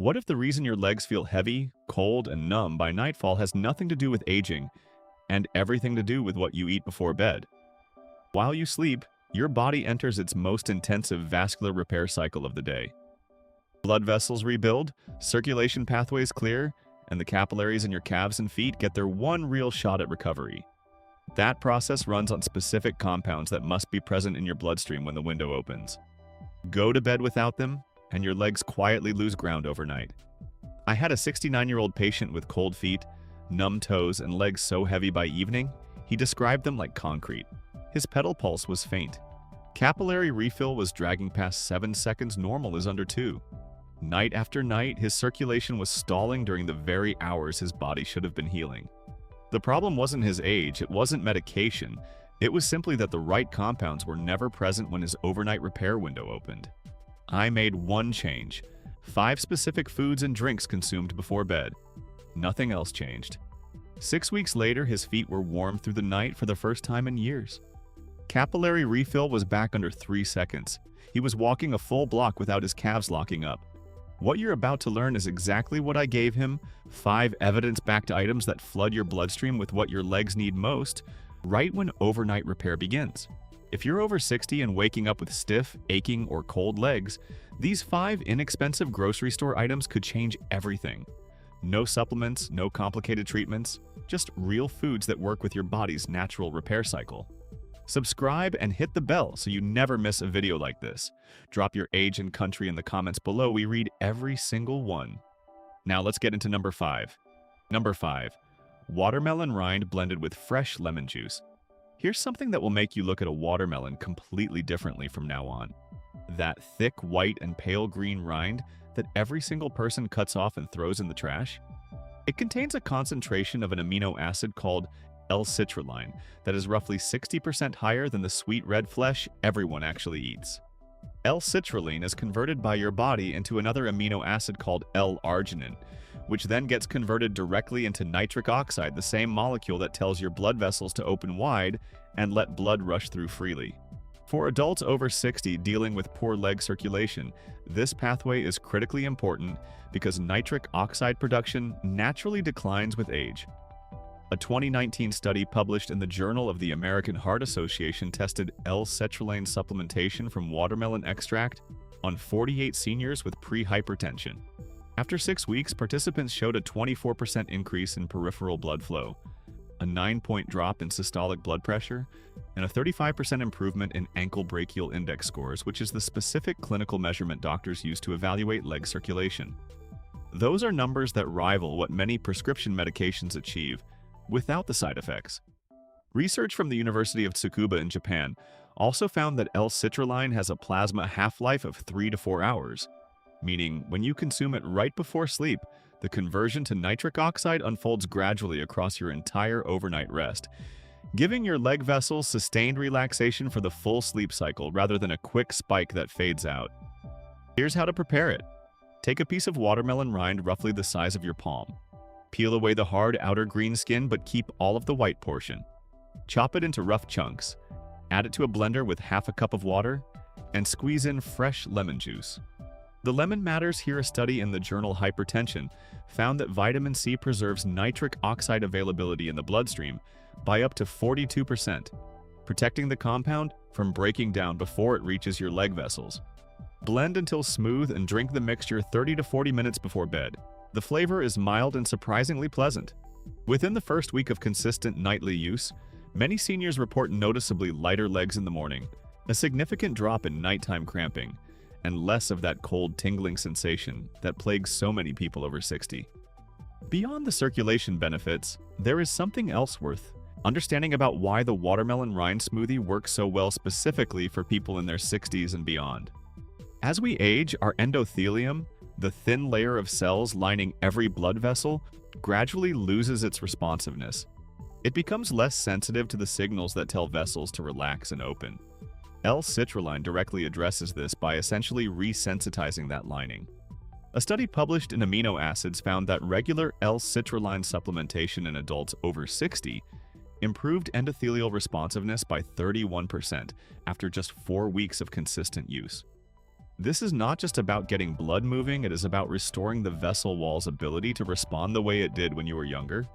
What if the reason your legs feel heavy, cold, and numb by nightfall has nothing to do with aging and everything to do with what you eat before bed? While you sleep, your body enters its most intensive vascular repair cycle of the day. Blood vessels rebuild, circulation pathways clear, and the capillaries in your calves and feet get their one real shot at recovery. That process runs on specific compounds that must be present in your bloodstream when the window opens. Go to bed without them, and your legs quietly lose ground overnight. I had a 69-year-old patient with cold feet, numb toes, and legs so heavy by evening, he described them like concrete. His pedal pulse was faint. Capillary refill was dragging past 7 seconds, normal is under 2. Night after night, his circulation was stalling during the very hours his body should have been healing. The problem wasn't his age, it wasn't medication, it was simply that the right compounds were never present when his overnight repair window opened. I made one change: 5 specific foods and drinks consumed before bed. Nothing else changed. 6 weeks later, his feet were warm through the night for the first time in years. Capillary refill was back under 3 seconds. He was walking a full block without his calves locking up. What you're about to learn is exactly what I gave him: 5 evidence-backed items that flood your bloodstream with what your legs need most, right when overnight repair begins. If you're over 60 and waking up with stiff, aching, or cold legs, these 5 inexpensive grocery store items could change everything. No supplements, no complicated treatments, just real foods that work with your body's natural repair cycle. Subscribe and hit the bell so you never miss a video like this. Drop your age and country in the comments below. We read every single one. Now let's get into number 5. Number 5. Watermelon rind blended with fresh lemon juice. Here's something that will make you look at a watermelon completely differently from now on. That thick white and pale green rind that every single person cuts off and throws in the trash. It contains a concentration of an amino acid called L-citrulline that is roughly 60% higher than the sweet red flesh everyone actually eats. L-citrulline is converted by your body into another amino acid called L-arginine, which then gets converted directly into nitric oxide, the same molecule that tells your blood vessels to open wide and let blood rush through freely. For adults over 60 dealing with poor leg circulation, this pathway is critically important because nitric oxide production naturally declines with age. A 2019 study published in the Journal of the American Heart Association tested L-citrulline supplementation from watermelon extract on 48 seniors with pre-hypertension. After 6 weeks, participants showed a 24% increase in peripheral blood flow, a 9-point drop in systolic blood pressure, and a 35% improvement in ankle brachial index scores, which is the specific clinical measurement doctors use to evaluate leg circulation. Those are numbers that rival what many prescription medications achieve, without the side effects. Research from the University of Tsukuba in Japan also found that L-citrulline has a plasma half-life of 3 to 4 hours, meaning when you consume it right before sleep, the conversion to nitric oxide unfolds gradually across your entire overnight rest, giving your leg vessels sustained relaxation for the full sleep cycle rather than a quick spike that fades out. Here's how to prepare it. Take a piece of watermelon rind roughly the size of your palm. Peel away the hard outer green skin but keep all of the white portion. Chop it into rough chunks. Add it to a blender with half a cup of water and squeeze in fresh lemon juice. The lemon matters here. A study in the journal Hypertension found that vitamin C preserves nitric oxide availability in the bloodstream by up to 42%, protecting the compound from breaking down before it reaches your leg vessels. Blend until smooth and drink the mixture 30 to 40 minutes before bed. The flavor is mild and surprisingly pleasant. Within the first week of consistent nightly use, many seniors report noticeably lighter legs in the morning, a significant drop in nighttime cramping, and less of that cold tingling sensation that plagues so many people over 60. Beyond the circulation benefits, there is something else worth understanding about why the watermelon rind smoothie works so well specifically for people in their 60s and beyond. As we age, our endothelium, the thin layer of cells lining every blood vessel, gradually loses its responsiveness. It becomes less sensitive to the signals that tell vessels to relax and open. L-citrulline directly addresses this by essentially resensitizing that lining. A study published in Amino Acids found that regular L-citrulline supplementation in adults over 60 improved endothelial responsiveness by 31% after just 4 weeks of consistent use. This is not just about getting blood moving, it is about restoring the vessel wall's ability to respond the way it did when you were younger.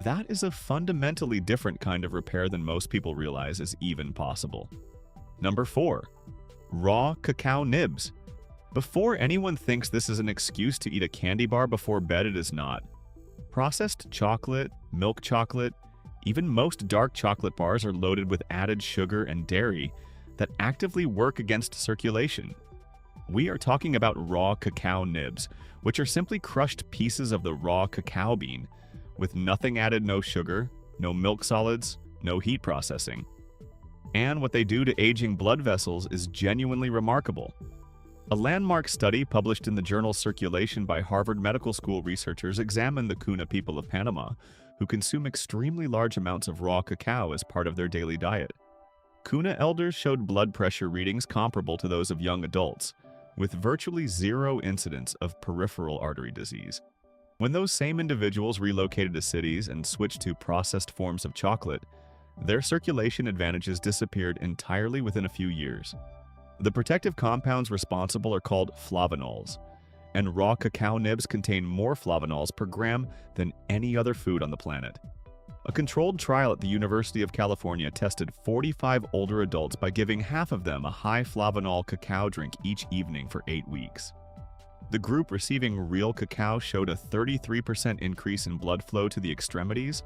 That is a fundamentally different kind of repair than most people realize is even possible. Number 4. Raw cacao nibs. Before anyone thinks this is an excuse to eat a candy bar before bed, it is not. Processed chocolate, milk chocolate, even most dark chocolate bars are loaded with added sugar and dairy that actively work against circulation. We are talking about raw cacao nibs, which are simply crushed pieces of the raw cacao bean, with nothing added, no sugar, no milk solids, no heat processing. And what they do to aging blood vessels is genuinely remarkable. A landmark study published in the journal Circulation by Harvard Medical School researchers examined the Cuna people of Panama, who consume extremely large amounts of raw cacao as part of their daily diet. Cuna elders showed blood pressure readings comparable to those of young adults, with virtually zero incidence of peripheral artery disease. When those same individuals relocated to cities and switched to processed forms of chocolate, their circulation advantages disappeared entirely within a few years. The protective compounds responsible are called flavanols, and raw cacao nibs contain more flavanols per gram than any other food on the planet. A controlled trial at the University of California tested 45 older adults by giving half of them a high flavanol cacao drink each evening for 8 weeks. The group receiving real cacao showed a 33% increase in blood flow to the extremities,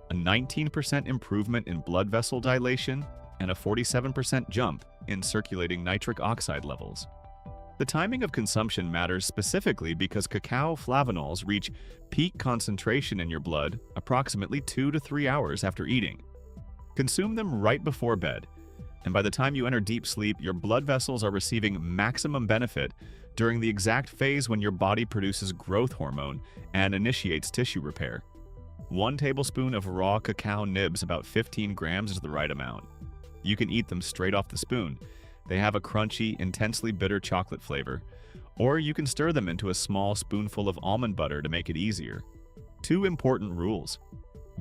a 19% improvement in blood vessel dilation, and a 47% jump in circulating nitric oxide levels. The timing of consumption matters specifically because cacao flavanols reach peak concentration in your blood approximately 2 to 3 hours after eating. Consume them right before bed, and by the time you enter deep sleep, your blood vessels are receiving maximum benefit during the exact phase when your body produces growth hormone and initiates tissue repair. 1 tablespoon of raw cacao nibs, about 15 grams, is the right amount. You can eat them straight off the spoon. They have a crunchy, intensely bitter chocolate flavor, or you can stir them into a small spoonful of almond butter to make it easier. 2 important rules.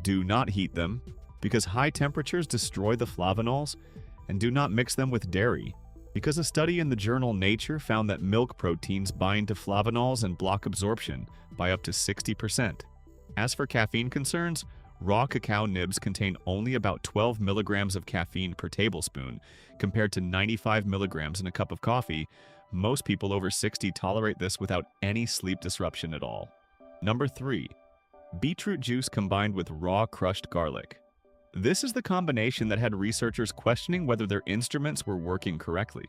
Do not heat them, because high temperatures destroy the flavanols, and do not mix them with dairy, because a study in the journal Nature found that milk proteins bind to flavanols and block absorption by up to 60%. As for caffeine concerns, raw cacao nibs contain only about 12 milligrams of caffeine per tablespoon, compared to 95 milligrams in a cup of coffee. Most people over 60 tolerate this without any sleep disruption at all. Number 3. Beetroot juice combined with raw crushed garlic. This is the combination that had researchers questioning whether their instruments were working correctly.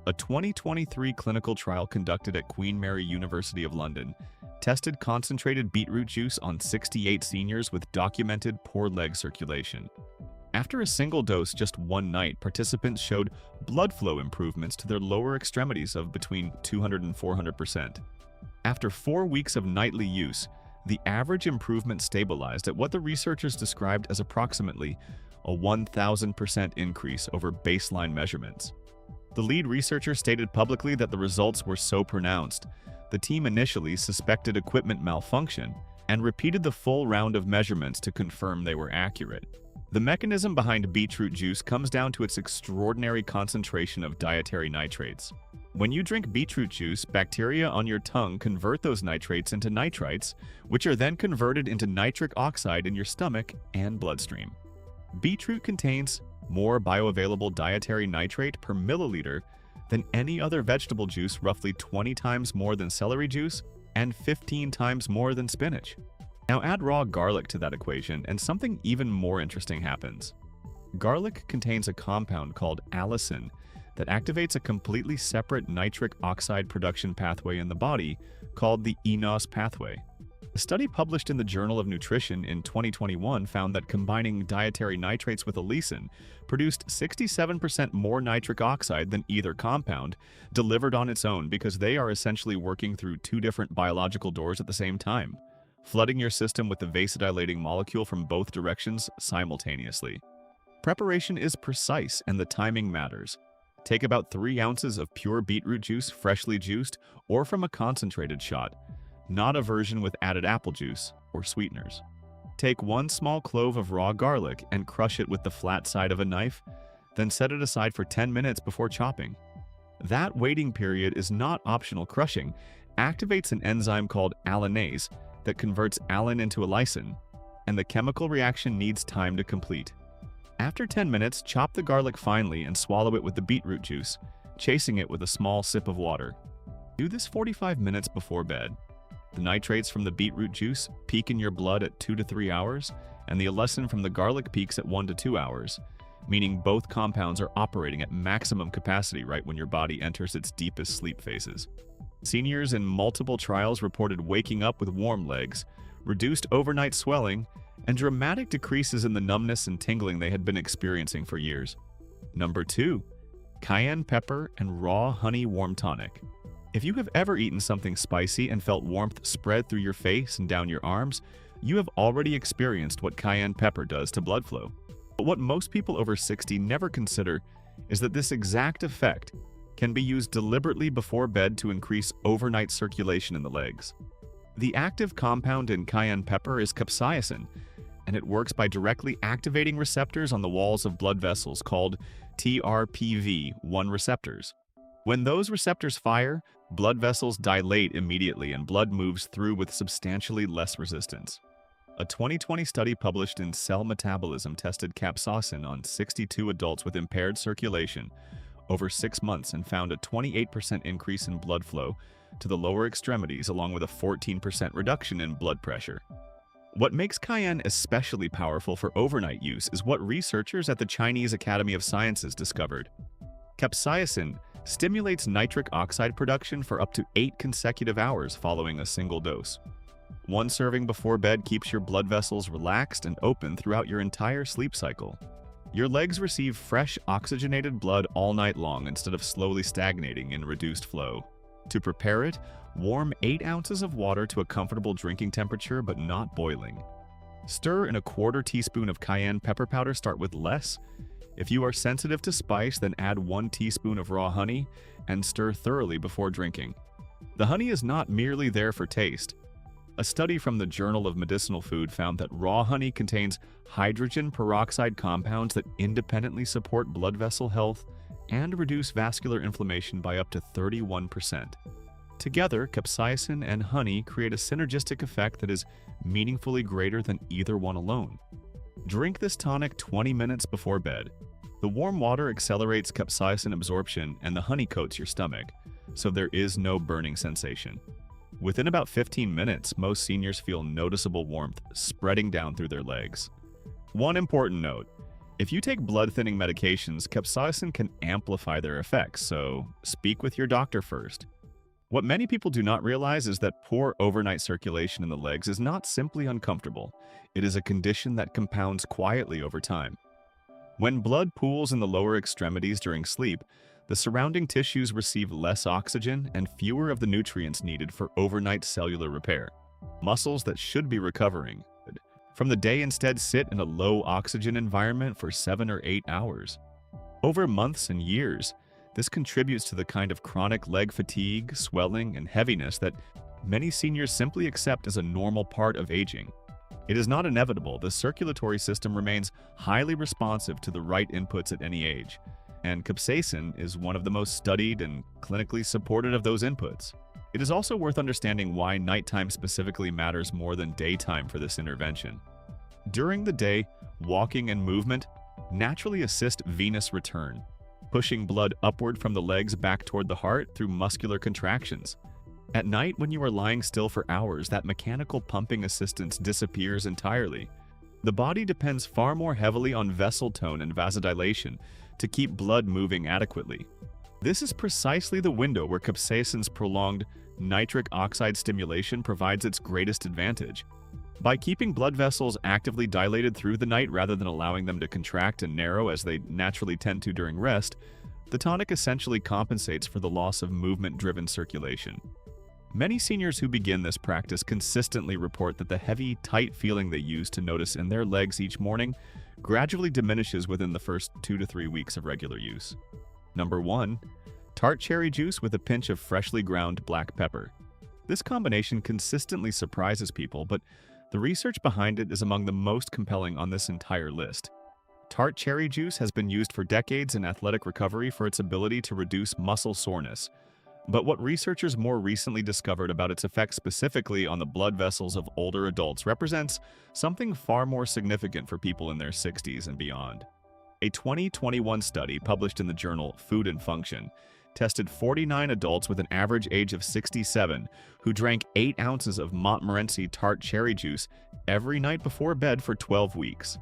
A 2023 clinical trial conducted at Queen Mary University of London tested concentrated beetroot juice on 68 seniors with documented poor leg circulation. After a single dose just one night, participants showed blood flow improvements to their lower extremities of between 200 and 400%. After 4 weeks of nightly use, the average improvement stabilized at what the researchers described as approximately a 1,000% increase over baseline measurements. The lead researcher stated publicly that the results were so pronounced, the team initially suspected equipment malfunction and repeated the full round of measurements to confirm they were accurate. The mechanism behind beetroot juice comes down to its extraordinary concentration of dietary nitrates. When you drink beetroot juice, bacteria on your tongue convert those nitrates into nitrites, which are then converted into nitric oxide in your stomach and bloodstream. Beetroot contains more bioavailable dietary nitrate per milliliter than any other vegetable juice, roughly 20 times more than celery juice and 15 times more than spinach. Now add raw garlic to that equation, and something even more interesting happens. Garlic contains a compound called allicin that activates a completely separate nitric oxide production pathway in the body called the eNOS pathway. A study published in the Journal of Nutrition in 2021 found that combining dietary nitrates with allicin produced 67% more nitric oxide than either compound delivered on its own, because they are essentially working through 2 different biological doors at the same time, flooding your system with the vasodilating molecule from both directions simultaneously. Preparation is precise and the timing matters. Take about 3 ounces of pure beetroot juice, freshly juiced, or from a concentrated shot, not a version with added apple juice or sweeteners. Take 1 small clove of raw garlic and crush it with the flat side of a knife, then set it aside for 10 minutes before chopping. That waiting period is not optional. Crushing activates an enzyme called allanase that converts allan into a lysine, and the chemical reaction needs time to complete. After 10 minutes, chop the garlic finely and swallow it with the beetroot juice, chasing it with a small sip of water. Do this 45 minutes before bed. The nitrates from the beetroot juice peak in your blood at 2 to 3 hours, and the allicin from the garlic peaks at 1 to 2 hours, meaning both compounds are operating at maximum capacity right when your body enters its deepest sleep phases. Seniors in multiple trials reported waking up with warm legs, reduced overnight swelling, and dramatic decreases in the numbness and tingling they had been experiencing for years. Number 2. Cayenne pepper and raw honey warm tonic. If you have ever eaten something spicy and felt warmth spread through your face and down your arms, you have already experienced what cayenne pepper does to blood flow. But what most people over 60 never consider is that this exact effect can be used deliberately before bed to increase overnight circulation in the legs. The active compound in cayenne pepper is capsaicin, and it works by directly activating receptors on the walls of blood vessels called TRPV1 receptors. When those receptors fire, blood vessels dilate immediately and blood moves through with substantially less resistance. A 2020 study published in Cell Metabolism tested capsaicin on 62 adults with impaired circulation over 6 months and found a 28% increase in blood flow to the lower extremities along with a 14% reduction in blood pressure. What makes cayenne especially powerful for overnight use is what researchers at the Chinese Academy of Sciences discovered. Capsaicin stimulates nitric oxide production for up to 8 consecutive hours following a single dose. One serving before bed keeps your blood vessels relaxed and open throughout your entire sleep cycle. Your legs receive fresh, oxygenated blood all night long instead of slowly stagnating in reduced flow. To prepare it, warm 8 ounces of water to a comfortable drinking temperature but not boiling. Stir in a 1/4 teaspoon of cayenne pepper powder. Start with less. If you are sensitive to spice, then add 1 teaspoon of raw honey and stir thoroughly before drinking. The honey is not merely there for taste. A study from the Journal of Medicinal Food found that raw honey contains hydrogen peroxide compounds that independently support blood vessel health and reduce vascular inflammation by up to 31%. Together, capsaicin and honey create a synergistic effect that is meaningfully greater than either one alone. Drink this tonic 20 minutes before bed. The warm water accelerates capsaicin absorption and the honey coats your stomach, so there is no burning sensation. Within about 15 minutes, most seniors feel noticeable warmth spreading down through their legs. One important note: if you take blood-thinning medications, capsaicin can amplify their effects, so speak with your doctor first. What many people do not realize is that poor overnight circulation in the legs is not simply uncomfortable. It is a condition that compounds quietly over time. When blood pools in the lower extremities during sleep, the surrounding tissues receive less oxygen and fewer of the nutrients needed for overnight cellular repair. Muscles that should be recovering from the day instead sit in a low oxygen environment for 7 or 8 hours. Over months and years, this contributes to the kind of chronic leg fatigue, swelling, and heaviness that many seniors simply accept as a normal part of aging. It is not inevitable. The circulatory system remains highly responsive to the right inputs at any age, and capsaicin is one of the most studied and clinically supported of those inputs. It is also worth understanding why nighttime specifically matters more than daytime for this intervention. During the day, walking and movement naturally assist venous return, pushing blood upward from the legs back toward the heart through muscular contractions. At night, when you are lying still for hours, that mechanical pumping assistance disappears entirely. The body depends far more heavily on vessel tone and vasodilation to keep blood moving adequately. This is precisely the window where capsaicin's prolonged nitric oxide stimulation provides its greatest advantage. By keeping blood vessels actively dilated through the night rather than allowing them to contract and narrow as they naturally tend to during rest, the tonic essentially compensates for the loss of movement-driven circulation. Many seniors who begin this practice consistently report that the heavy, tight feeling they used to notice in their legs each morning gradually diminishes within the first 2 to 3 weeks of regular use. Number 1. Tart cherry juice with a pinch of freshly ground black pepper. This combination consistently surprises people, but the research behind it is among the most compelling on this entire list. Tart cherry juice has been used for decades in athletic recovery for its ability to reduce muscle soreness. But what researchers more recently discovered about its effects specifically on the blood vessels of older adults represents something far more significant for people in their 60s and beyond. A 2021 study published in the journal Food and Function tested 49 adults with an average age of 67 who drank 8 ounces of Montmorency tart cherry juice every night before bed for 12 weeks.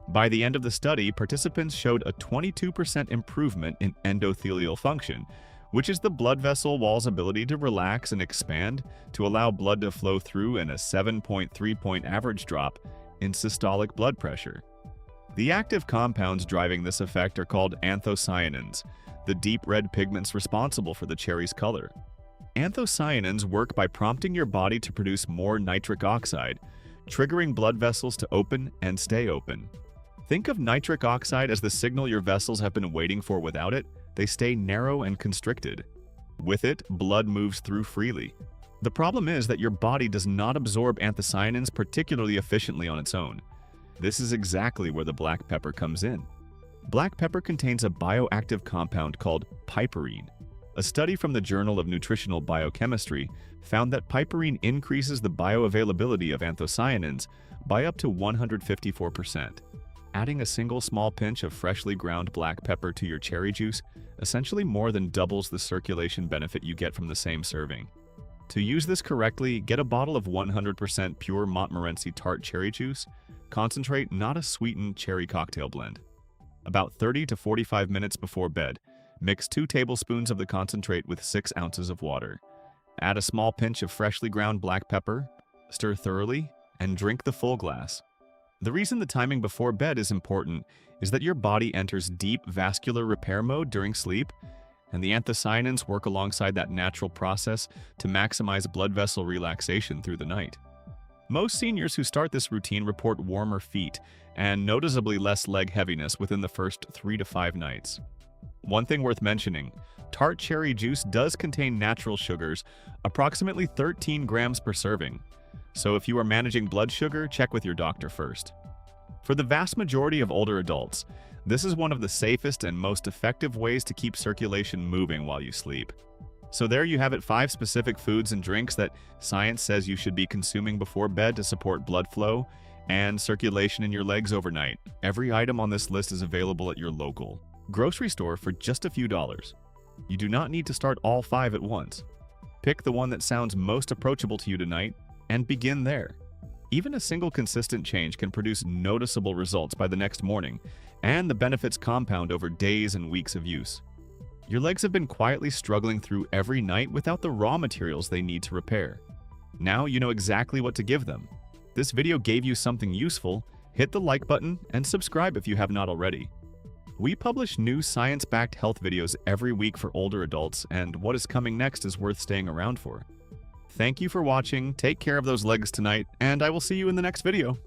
By the end of the study, participants showed a 22% improvement in endothelial function, which is the blood vessel wall's ability to relax and expand to allow blood to flow through, and a 7.3-point average drop in systolic blood pressure. The active compounds driving this effect are called anthocyanins, the deep red pigments responsible for the cherry's color. Anthocyanins work by prompting your body to produce more nitric oxide, triggering blood vessels to open and stay open. Think of nitric oxide as the signal your vessels have been waiting for. Without it, they stay narrow and constricted. With it, blood moves through freely. The problem is that your body does not absorb anthocyanins particularly efficiently on its own. This is exactly where the black pepper comes in. Black pepper contains a bioactive compound called piperine. A study from the Journal of Nutritional Biochemistry found that piperine increases the bioavailability of anthocyanins by up to 154%. Adding a single small pinch of freshly ground black pepper to your cherry juice essentially more than doubles the circulation benefit you get from the same serving. To use this correctly, get a bottle of 100% pure Montmorency tart cherry juice, concentrate, not a sweetened cherry cocktail blend. About 30 to 45 minutes before bed, mix 2 tablespoons of the concentrate with 6 ounces of water. Add a small pinch of freshly ground black pepper, stir thoroughly, and drink the full glass. The reason the timing before bed is important is that your body enters deep vascular repair mode during sleep, and the anthocyanins work alongside that natural process to maximize blood vessel relaxation through the night. Most seniors who start this routine report warmer feet and noticeably less leg heaviness within the first 3 to 5 nights. One thing worth mentioning, tart cherry juice does contain natural sugars, approximately 13 grams per serving. So if you are managing blood sugar, check with your doctor first. For the vast majority of older adults, this is one of the safest and most effective ways to keep circulation moving while you sleep. So there you have it, 5 specific foods and drinks that science says you should be consuming before bed to support blood flow and circulation in your legs overnight. Every item on this list is available at your local grocery store for just a few dollars. You do not need to start all 5 at once. Pick the one that sounds most approachable to you tonight and begin there. Even a single consistent change can produce noticeable results by the next morning, and the benefits compound over days and weeks of use. Your legs have been quietly struggling through every night without the raw materials they need to repair. Now you know exactly what to give them. This video gave you something useful. Hit the like button and subscribe if you have not already. We publish new science-backed health videos every week for older adults, and what is coming next is worth staying around for. Thank you for watching, take care of those legs tonight, and I will see you in the next video.